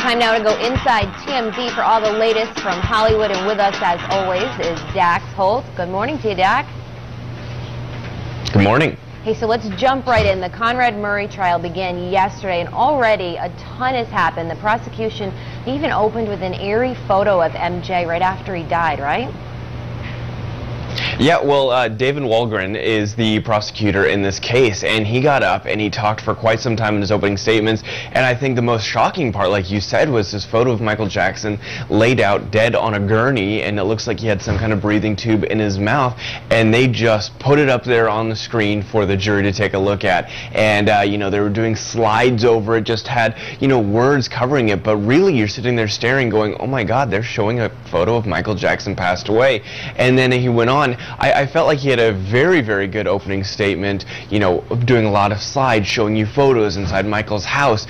Time now to go inside TMZ for all the latest from Hollywood, and with us as always is Dax Holt. Good morning to you, Dax. Good morning. Hey, so let's jump right in. The Conrad Murray trial began yesterday, and already a ton has happened. The prosecution even opened with an eerie photo of MJ right after he died, right? Yeah, well, David Walgren is the prosecutor in this case, and he got up and he talked for quite some time in his opening statements. And I think the most shocking part, like you said, was this photo of Michael Jackson laid out dead on a gurney, and it looks like he had some kind of breathing tube in his mouth, and they just put it up there on the screen for the jury to take a look at. And you know, they were doing slides over it, just had, you know, words covering it, but really you're sitting there staring going, oh my God, they're showing a photo of Michael Jackson passed away. And then he went on. I felt like he had a very, very good opening statement, you know, doing a lot of slides, showing you photos inside Michael's house.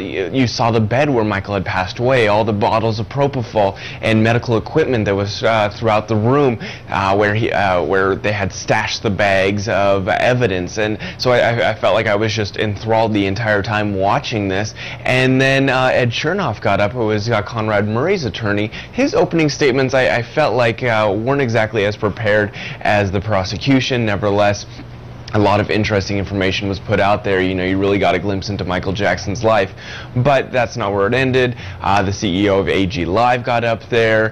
You saw the bed where Michael had passed away, all the bottles of propofol and medical equipment that was throughout the room where they had stashed the bags of evidence. And so I felt like I was just enthralled the entire time watching this. And then Ed Chernoff got up, who was Conrad Murray's attorney. His opening statements I felt like weren't exactly as prepared as the prosecution. Nevertheless, a lot of interesting information was put out there. You know, you really got a glimpse into Michael Jackson's life. But that's not where it ended. The CEO of AG Live got up there.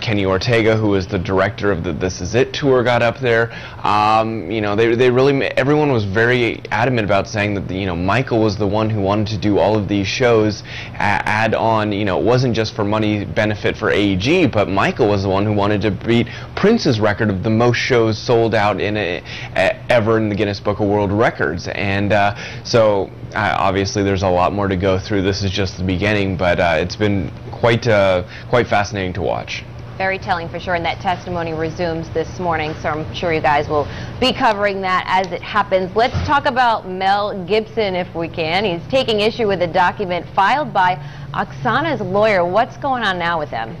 Kenny Ortega, who was the director of the This Is It tour, got up there. You know, they really, everyone was very adamant about saying that, you know, Michael was the one who wanted to do all of these shows, add on, you know, it wasn't just for money benefit for AEG, but Michael was the one who wanted to beat Prince's record of the most shows sold out ever in the Guinness Book of World Records. And so obviously there's a lot more to go through. This is just the beginning, but it's been quite fascinating to watch. Very telling for sure, and that testimony resumes this morning, so I'm sure you guys will be covering that as it happens. Let's talk about Mel Gibson if we can. He's taking issue with a document filed by Oksana's lawyer. What's going on now with them?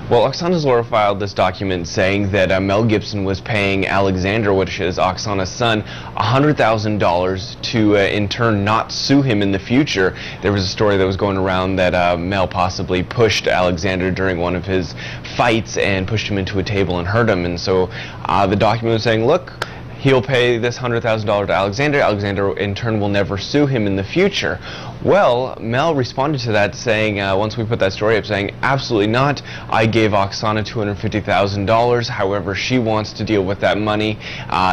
Well, Oksana's lawyer filed this document saying that Mel Gibson was paying Alexander, which is Oksana's son, $100,000 to in turn not sue him in the future. There was a story that was going around that Mel possibly pushed Alexander during one of his fights and pushed him into a table and hurt him. And so the document was saying, look, he'll pay this $100,000 to Alexander. Alexander, in turn, will never sue him in the future. Well, Mel responded to that saying, once we put that story up, saying, absolutely not. I gave Oksana $250,000. However, she wants to deal with that money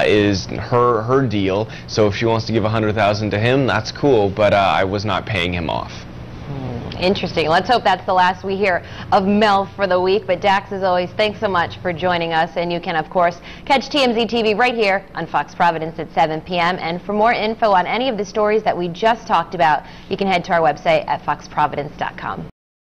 is her deal. So if she wants to give $100,000 to him, that's cool. But I was not paying him off. Interesting. Let's hope that's the last we hear of Mel for the week. But Dax, as always, thanks so much for joining us. And you can, of course, catch TMZ TV right here on Fox Providence at 7 p.m. And for more info on any of the stories that we just talked about, you can head to our website at foxprovidence.com.